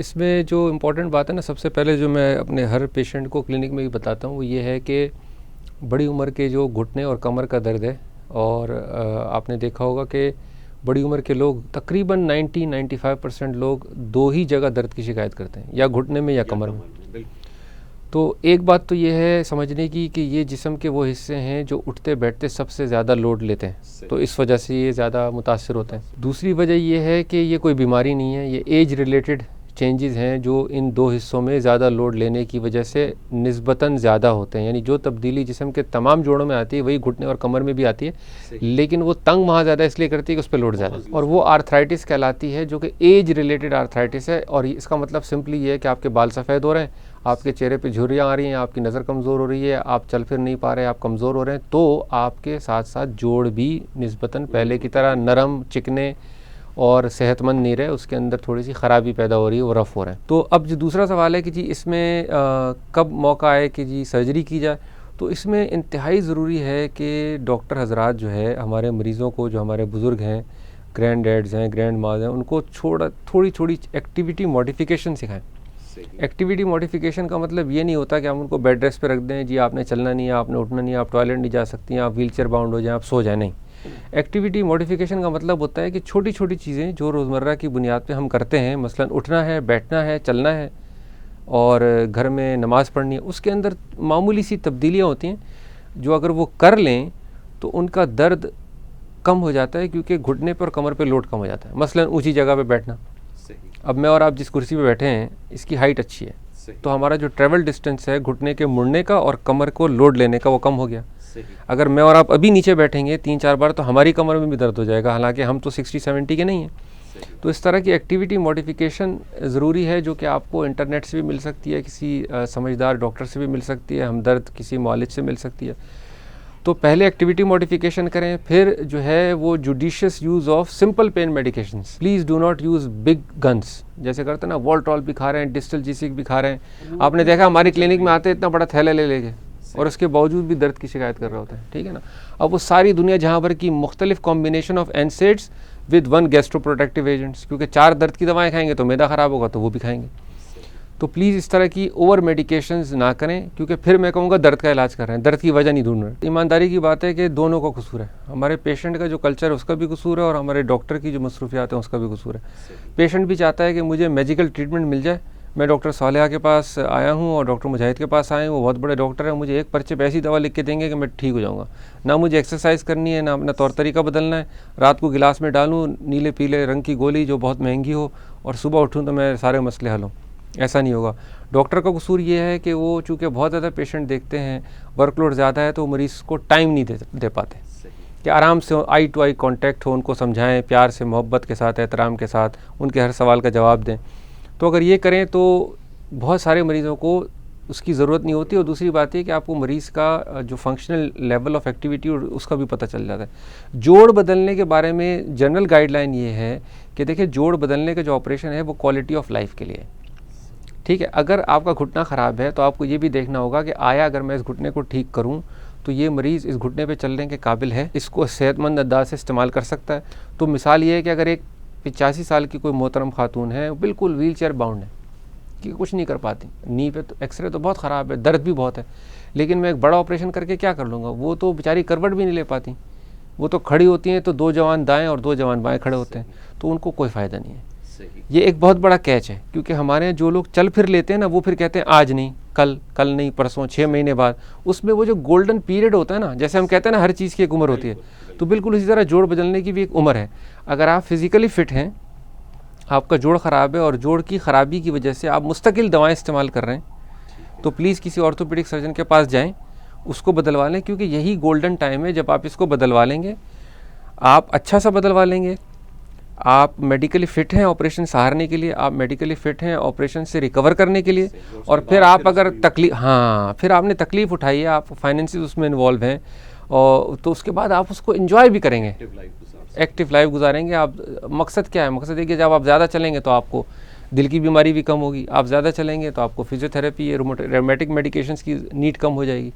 इसमें जो इम्पोर्टेंट बात है ना, सबसे पहले जो मैं अपने हर पेशेंट को क्लिनिक में भी बताता हूँ वो ये है कि बड़ी उम्र के जो घुटने और कमर का दर्द है, और आपने देखा होगा कि बड़ी उम्र के लोग तकरीबन 90-95% लोग दो ही जगह दर्द की शिकायत करते हैं, या घुटने में या कमर में। तो एक बात तो ये है समझने की कि ये जिस्म के वो हिस्से हैं जो उठते बैठते सबसे ज़्यादा लोड लेते हैं, तो इस वजह से ये ज़्यादा मुतासिर होते हैं। दूसरी वजह ये है कि ये कोई बीमारी नहीं है, ये एज रिलेटेड चेंजेस हैं जो इन दो हिस्सों में ज़्यादा लोड लेने की वजह से निस्बतन ज़्यादा होते हैं। यानी जो तब्दीली जिस्म के तमाम जोड़ों में आती है वही घुटने और कमर में भी आती है, लेकिन वो तंग वहाँ ज़्यादा इसलिए करती है कि उस पर लोड ज़्यादा, और वो आर्थराइटिस कहलाती है, जो कि एज रिलेटेड आर्थराइटिस है। और इसका मतलब सिंपली ये है कि आपके बाल सफ़ेद हो रहे हैं, आपके चेहरे पे झुर्रियाँ आ रही हैं, आपकी नज़र कमज़ोर हो रही है, आप चल फिर नहीं पा रहे, आप कमज़ोर हो रहे हैं, तो आपके साथ साथ जोड़ भी निस्बतन पहले की तरह नरम चिकने और सेहतमंद नहीं रहे, उसके अंदर थोड़ी सी ख़राबी पैदा हो रही है, वो रफ़ हो रहे हैं। तो अब जो दूसरा सवाल है कि जी इसमें कब मौका आए कि जी सर्जरी की जाए, तो इसमें इंतहाई ज़रूरी है कि डॉक्टर हजरात जो है हमारे मरीज़ों को, जो हमारे बुज़ुर्ग हैं, ग्रैंड डैड्स हैं, ग्रैंड माज हैं, उनको थोड़ी थोड़ी एक्टिविटी मॉडिफिकेशन सिखाएं। एक्टिविटी मॉडिफिकेशन का मतलब ये नहीं होता कि हम उनको बेड रेस्ट पे रख दें, जी आपने चलना नहीं है, आपने उठना नहीं है, आप टॉयलेट नहीं जा सकती हैं, आप व्हील चेयर बाउंड हो जाएं, आप सो जाएं। नहीं, एक्टिविटी मॉडिफिकेशन का मतलब होता है कि छोटी छोटी चीज़ें जो रोज़मर्रा की बुनियाद पे हम करते हैं, मसलन उठना है, बैठना है, चलना है, और घर में नमाज़ पढ़नी है, उसके अंदर मामूली सी तब्दीलियाँ होती हैं जो अगर वो कर लें तो उनका दर्द कम हो जाता है, क्योंकि घुटने पर और कमर पर लोड कम हो जाता है। मसलन ऊँची जगह पर बैठना, अब मैं और आप जिस कुर्सी पे बैठे हैं इसकी हाइट अच्छी है, तो हमारा जो ट्रैवल डिस्टेंस है घुटने के मुड़ने का और कमर को लोड लेने का वो कम हो गया। अगर मैं और आप अभी नीचे बैठेंगे 3-4 बार तो हमारी कमर में भी दर्द हो जाएगा, हालांकि हम तो 60-70 के नहीं हैं। तो इस तरह की एक्टिविटी मॉडिफिकेशन ज़रूरी है, जो कि आपको इंटरनेट से भी मिल सकती है, किसी समझदार डॉक्टर से भी मिल सकती है, हमदर्द किसी मुआलिज से मिल सकती है। तो पहले एक्टिविटी मॉडिफिकेशन करें, फिर जो है वो judicious use of simple pain medications. Please do not use big guns, जैसे करते हैं ना, वॉल्ट्रॉल भी खा रहे हैं, डिस्टल जीसिक भी खा रहे हैं। आपने देखा हमारी क्लिनिक में आते इतना बड़ा थैला ले लेके, और उसके बावजूद भी दर्द की शिकायत कर रहे होते हैं, ठीक है ना। अब वो सारी दुनिया जहाँ पर की मुख्तलिफ combination of NSAIDs with 1 gastro protective agents, क्योंकि 4 दर्द की दवाएँ खाएंगे तो मैदा ख़राब होगा, तो वो भी खाएंगे। तो प्लीज़ इस तरह की ओवर मेडिकेशंस ना करें, क्योंकि फिर मैं कहूँगा दर्द का इलाज कर रहे हैं, दर्द की वजह नहीं ढूंढ रहे। ईमानदारी की बात है कि दोनों का कसूर है, हमारे पेशेंट का जो कल्चर है उसका भी कसूर है, और हमारे डॉक्टर की जो मसरूफियात हैं उसका भी कसूर है। पेशेंट भी चाहता है कि मुझे मेडिकल ट्रीटमेंट मिल जाए। मैं डॉक्टर सालेहा के पास आया हूँ और डॉक्टर मुजाहिद के पास आए, वो बहुत बड़े डॉक्टर हैं, मुझे एक पर्चे पे ऐसी दवा लिख के देंगे कि मैं ठीक हो जाऊँगा। ना मुझे एक्सरसाइज करनी है, ना अपना तौर तरीका बदलना है, रात को गिलास में डालूँ नीले पीले रंग की गोली जो बहुत महंगी हो, और सुबह उठूँ तो मैं सारे मसले हल हों, ऐसा नहीं होगा। डॉक्टर का कसूर ये है कि वो चूँकि बहुत ज़्यादा पेशेंट देखते हैं, वर्कलोड ज़्यादा है, तो मरीज़ को टाइम नहीं दे पाते कि आराम से आई टू आई कांटेक्ट हो, उनको समझाएं प्यार से, मोहब्बत के साथ, एहतराम के साथ, उनके हर सवाल का जवाब दें। तो अगर ये करें तो बहुत सारे मरीज़ों को उसकी ज़रूरत नहीं होती। और दूसरी बात है कि आपको मरीज़ का जो फंक्शनल लेवल ऑफ एक्टिविटी उसका भी पता चल जाता है। जोड़ बदलने के बारे में जनरल गाइडलाइन ये है कि देखिए, जोड़ बदलने का जो ऑपरेशन है वो क्वालिटी ऑफ लाइफ के लिए है, ठीक है। अगर आपका घुटना ख़राब है तो आपको ये भी देखना होगा कि आया अगर मैं इस घुटने को ठीक करूं तो ये मरीज़ इस घुटने पे चलने के काबिल है, इसको सेहतमंद अंदाज से इस्तेमाल कर सकता है। तो मिसाल ये है कि अगर एक 85 साल की कोई मोहतरम खातून है, बिल्कुल व्हील चेयर बाउंड है कि कुछ नहीं कर पाती, नी पे तो एक्सरे तो बहुत ख़राब है, दर्द भी बहुत है, लेकिन मैं एक बड़ा ऑपरेशन करके क्या कर लूँगा। वो तो बेचारी करवट भी नहीं ले पाती, वो तो खड़ी होती हैं तो 2 जवान दाएँ और 2 जवान बाएँ खड़े होते हैं, तो उनको कोई फ़ायदा नहीं है। ये एक बहुत बड़ा कैच है, क्योंकि हमारे यहाँ जो लोग चल फिर लेते हैं ना, वो फिर कहते हैं आज नहीं, कल नहीं, परसों, 6 महीने बाद। उसमें वो जो गोल्डन पीरियड होता है ना, जैसे हम कहते हैं ना हर चीज़ की एक उम्र होती है, तो बिल्कुल इसी तरह जोड़ बदलने की भी एक उम्र है। अगर आप फिज़िकली फ़िट हैं, आपका जोड़ ख़राब है और जोड़ की ख़राबी की वजह से आप मुस्तकिल दवाएँ इस्तेमाल कर रहे हैं, तो प्लीज़ किसी ऑर्थोपेडिक सर्जन के पास जाएँ, उसको बदलवा लें, क्योंकि यही गोल्डन टाइम है जब आप इसको बदलवा लेंगे, आप अच्छा सा बदलवा लेंगे। आप मेडिकली फ़िट हैं ऑपरेशन सहारने के लिए, आप मेडिकली फ़िट हैं ऑपरेशन से रिकवर करने के लिए, और फिर आप अगर फिर आपने तकलीफ़ उठाई है, आप फाइनेंसिस उसमें इन्वॉल्व हैं, और तो उसके बाद आप उसको एंजॉय भी करेंगे, एक्टिव लाइफ गुजारेंगे। आप मकसद क्या है? मकसद है कि जब आप ज़्यादा चलेंगे तो आपको दिल की बीमारी भी कम होगी, आप ज़्यादा चलेंगे तो आपको फिजियोथेरेपी या रोमेटिक मेडिकेशंस की नीड कम हो जाएगी।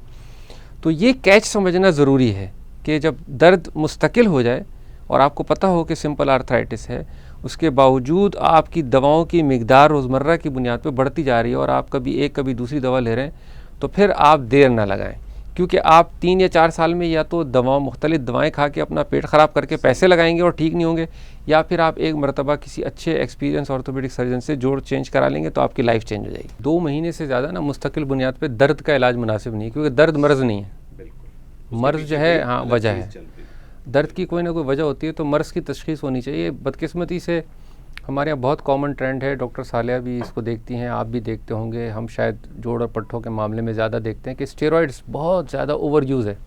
तो ये कैच समझना ज़रूरी है कि जब दर्द मुस्तकिल हो जाए और आपको पता हो कि सिंपल आर्थराइटिस है, उसके बावजूद आपकी दवाओं की मिकदार रोज़मर्रा की बुनियाद पर बढ़ती जा रही है और आप कभी एक कभी दूसरी दवा ले रहे हैं, तो फिर आप देर ना लगाएं, क्योंकि आप 3 या 4 साल में या तो मुख्तलिफ दवाएं खा के अपना पेट ख़राब करके पैसे लगाएंगे और ठीक नहीं होंगे, या फिर आप एक मरतबा किसी अच्छे एक्सपीरियंस ऑर्थोपेडिक सर्जन से जोड़ चेंज करा लेंगे तो आपकी लाइफ चेंज हो जाएगी। 2 महीने से ज़्यादा ना मुस्तकिल बुनियाद पर दर्द का इलाज मुनासिब नहीं है, क्योंकि दर्द मर्ज़ नहीं है। मर्ज़ जो है हाँ वजह है, दर्द की कोई ना कोई वजह होती है, तो मर्ज़ की तशख़ीस होनी चाहिए। बदकिस्मती से हमारे यहाँ बहुत कॉमन ट्रेंड है, डॉक्टर सालिया भी इसको देखती हैं, आप भी देखते होंगे, हम शायद जोड़ और पट्ठों के मामले में ज़्यादा देखते हैं कि स्टेरॉइड्स बहुत ज़्यादा ओवर यूज़ है।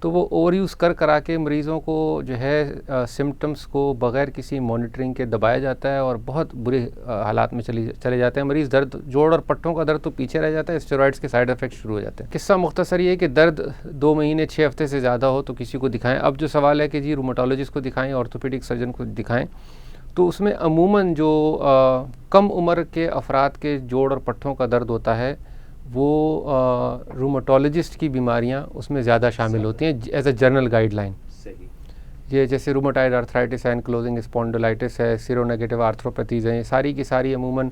तो वो ओवर यूज़ करा के मरीज़ों को जो है सिम्टम्स को बग़ैर किसी मॉनिटरिंग के दबाया जाता है और बहुत बुरे हालात में चले जाते हैं मरीज़। दर्द जोड़ और पट्टों का दर्द तो पीछे रह जाता है, स्टेरॉइड्स के साइड इफ़ेक्ट शुरू हो जाते हैं। किस्सा मुख्तसर ये है कि दर्द 2 महीने 6 हफ्ते से ज़्यादा हो तो किसी को दिखाएं। अब जो सवाल है कि जी रूमेटोलॉजिस्ट को दिखाएं, ऑर्थोपेडिक सर्जन को दिखाएं, तो उसमें अमूमन जो कम उम्र के अफराद के जोड़ और पट्ठों का दर्द होता है वो रूमेटोलॉजिस्ट की बीमारियां उसमें ज़्यादा शामिल होती हैं एज ए जनरल गाइडलाइन। ये जैसे रूमेटाइड आर्थराइटिस है, एनक्लोजिंग स्पॉन्डिलाइटिस है, सीरोनेगेटिव आर्थ्रोपैथीज़ हैं, सारी की सारी अमूमन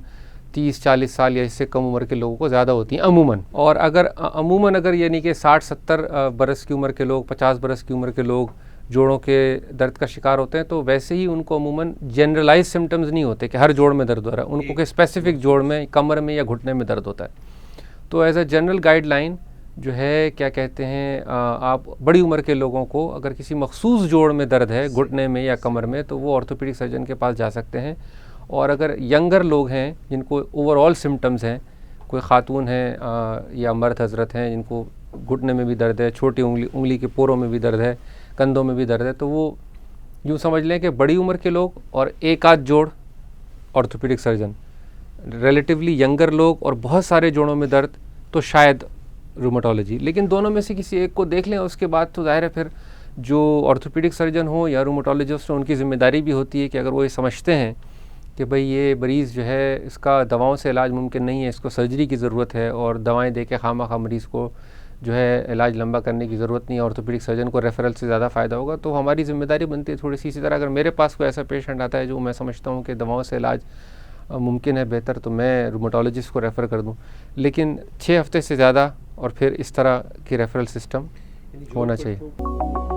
30-40 साल या इससे कम उम्र के लोगों को ज़्यादा होती हैं अमूमन। और अगर यानी कि 60-70 बरस की उम्र के लोग, 50 बरस की उम्र के लोग जोड़ों के दर्द का शिकार होते हैं, तो वैसे ही उनको अमूमन जनरलाइज सिम्टम्स नहीं होते कि हर जोड़ में दर्द हो रहा है, उनको कि स्पेसिफिक जोड़ में, कमर में या घुटने में दर्द होता है। तो एज अ जनरल गाइडलाइन जो है क्या कहते हैं, आप बड़ी उम्र के लोगों को अगर किसी मखसूस जोड़ में दर्द है, घुटने में या कमर में, तो वो ऑर्थोपेडिक सर्जन के पास जा सकते हैं। और अगर यंगर लोग हैं जिनको ओवरऑल सिम्टम्स हैं, कोई ख़ातून हैं या मर्द हजरत हैं जिनको घुटने में भी दर्द है, छोटी उंगली के पोरों में भी दर्द है, कंधों में भी दर्द है, तो वो यूँ समझ लें कि बड़ी उम्र के लोग और एक आध जोड़ ऑर्थोपेडिक सर्जन, रिलेटिवली यंगर लोग और बहुत सारे जोड़ों में दर्द तो शायद रूमेटोलॉजी। लेकिन दोनों में से किसी एक को देख लें, उसके बाद तो ज़ाहिर है फिर जो ऑर्थोपेडिक सर्जन हो या रूमेटोलॉजिस्ट हो, उनकी ज़िम्मेदारी भी होती है कि अगर वो ये समझते हैं कि भाई ये मरीज़ जो है इसका दवाओं से इलाज मुमकिन नहीं है, इसको सर्जरी की ज़रूरत है और दवाएं दे के खामा मरीज़ को जो है इलाज लंबा करने की ज़रूरत नहीं है, ऑर्थोपेडिक सर्जन को रेफरल से ज़्यादा फ़ायदा होगा, तो हमारी ज़िम्मेदारी बनती है थोड़ी सी। इसी तरह अगर मेरे पास कोई ऐसा पेशेंट आता है जो मैं समझता हूँ कि दवाओं से इलाज मुमकिन है बेहतर, तो मैं रूमेटोलॉजिस्ट को रेफ़र कर दूं। लेकिन 6 हफ्ते से ज़्यादा और फिर इस तरह की रेफरल सिस्टम होना चाहिए।